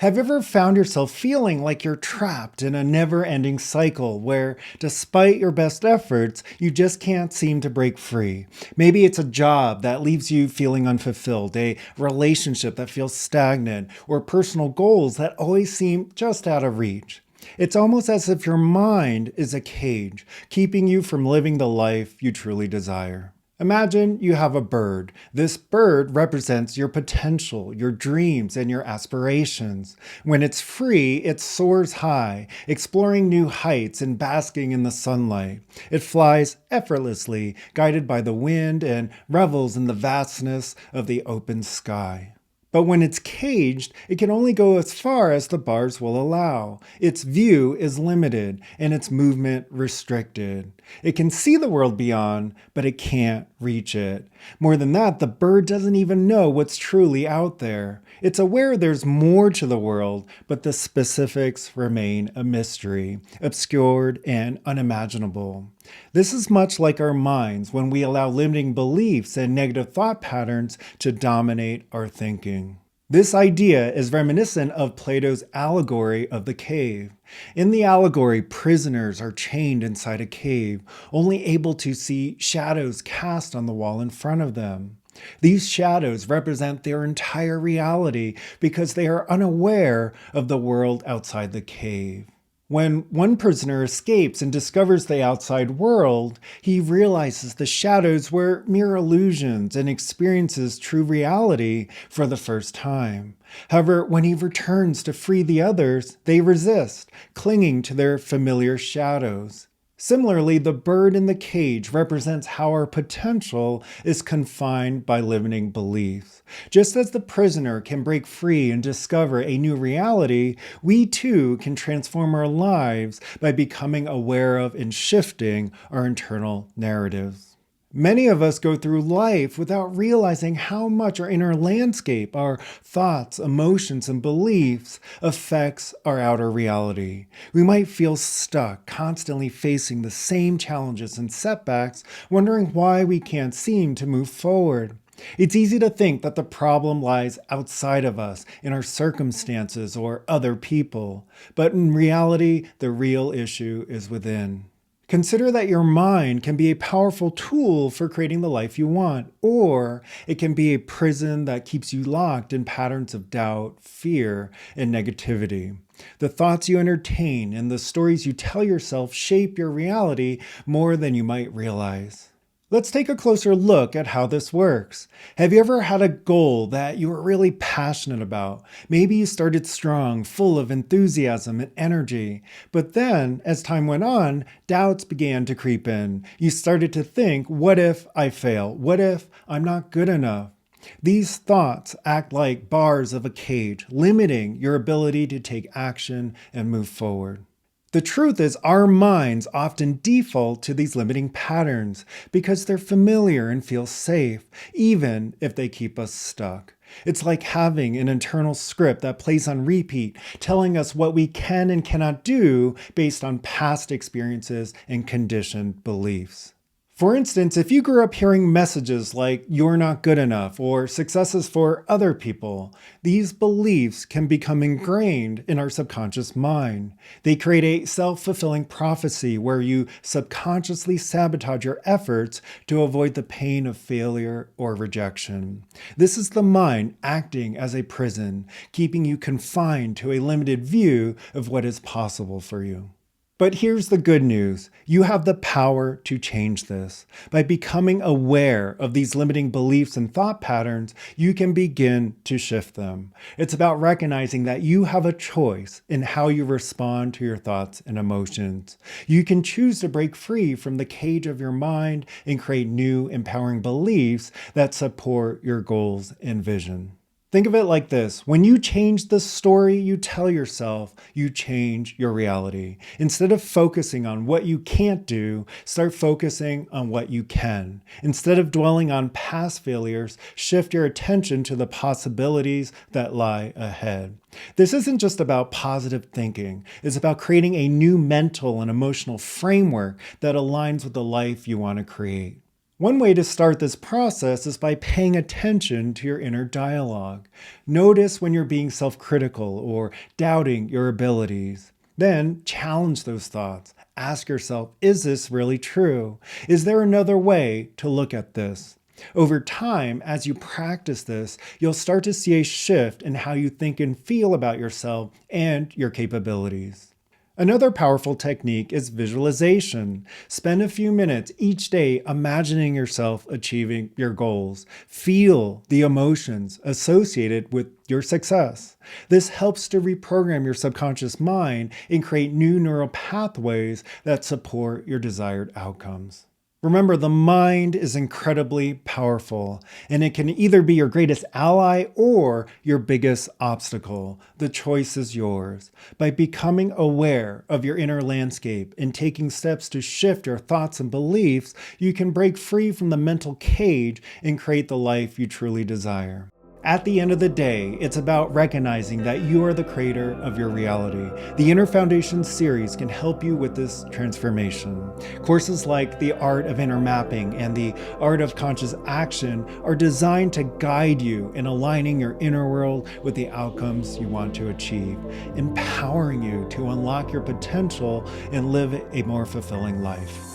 Have you ever found yourself feeling like you're trapped in a never ending cycle where, despite your best efforts, you just can't seem to break free? Maybe it's a job that leaves you feeling unfulfilled, a relationship that feels stagnant, or personal goals that always seem just out of reach. It's almost as if your mind is a cage, keeping you from living the life you truly desire. Imagine you have a bird. This bird represents your potential, your dreams, and your aspirations. When it's free, it soars high, exploring new heights and basking in the sunlight. It flies effortlessly, guided by the wind, and revels in the vastness of the open sky. But when it's caged, it can only go as far as the bars will allow. Its view is limited and its movement restricted. It can see the world beyond, but it can't reach it. More than that, the bird doesn't even know what's truly out there. It's aware there's more to the world, but the specifics remain a mystery, obscured and unimaginable. This is much like our minds when we allow limiting beliefs and negative thought patterns to dominate our thinking. This idea is reminiscent of Plato's allegory of the cave. In the allegory, prisoners are chained inside a cave, only able to see shadows cast on the wall in front of them. These shadows represent their entire reality because they are unaware of the world outside the cave. When one prisoner escapes and discovers the outside world, he realizes the shadows were mere illusions and experiences true reality for the first time. However, when he returns to free the others, they resist, clinging to their familiar shadows. Similarly, the bird in the cage represents how our potential is confined by limiting beliefs. Just as the prisoner can break free and discover a new reality, we too can transform our lives by becoming aware of and shifting our internal narratives. Many of us go through life without realizing how much our inner landscape, our thoughts, emotions, and beliefs affects our outer reality. We might feel stuck, constantly facing the same challenges and setbacks, wondering why we can't seem to move forward. It's easy to think that the problem lies outside of us, in our circumstances or other people, but in reality, the real issue is within. Consider that your mind can be a powerful tool for creating the life you want, or it can be a prison that keeps you locked in patterns of doubt, fear, and negativity. The thoughts you entertain and the stories you tell yourself shape your reality more than you might realize. Let's take a closer look at how this works. Have you ever had a goal that you were really passionate about? Maybe you started strong, full of enthusiasm and energy. But then, as time went on, doubts began to creep in. You started to think, what if I fail? What if I'm not good enough? These thoughts act like bars of a cage, limiting your ability to take action and move forward. The truth is, our minds often default to these limiting patterns because they're familiar and feel safe, even if they keep us stuck. It's like having an internal script that plays on repeat, telling us what we can and cannot do based on past experiences and conditioned beliefs. For instance, if you grew up hearing messages like "you're not good enough" or "success is for other people," these beliefs can become ingrained in our subconscious mind. They create a self-fulfilling prophecy where you subconsciously sabotage your efforts to avoid the pain of failure or rejection. This is the mind acting as a prison, keeping you confined to a limited view of what is possible for you. But here's the good news. You have the power to change this. By becoming aware of these limiting beliefs and thought patterns, you can begin to shift them. It's about recognizing that you have a choice in how you respond to your thoughts and emotions. You can choose to break free from the cage of your mind and create new, empowering beliefs that support your goals and vision. Think of it like this. When you change the story you tell yourself, you change your reality. Instead of focusing on what you can't do, start focusing on what you can. Instead of dwelling on past failures, shift your attention to the possibilities that lie ahead. This isn't just about positive thinking. It's about creating a new mental and emotional framework that aligns with the life you want to create. One way to start this process is by paying attention to your inner dialogue. Notice when you're being self-critical or doubting your abilities. Then challenge those thoughts. Ask yourself, is this really true? Is there another way to look at this? Over time, as you practice this, you'll start to see a shift in how you think and feel about yourself and your capabilities. Another powerful technique is visualization. Spend a few minutes each day imagining yourself achieving your goals. Feel the emotions associated with your success. This helps to reprogram your subconscious mind and create new neural pathways that support your desired outcomes. Remember, the mind is incredibly powerful, and it can either be your greatest ally or your biggest obstacle. The choice is yours. By becoming aware of your inner landscape and taking steps to shift your thoughts and beliefs, you can break free from the mental cage and create the life you truly desire. At the end of the day, it's about recognizing that you are the creator of your reality. The Inner Foundation series can help you with this transformation. Courses like the Art of Inner Mapping and the Art of Conscious Action are designed to guide you in aligning your inner world with the outcomes you want to achieve, empowering you to unlock your potential and live a more fulfilling life.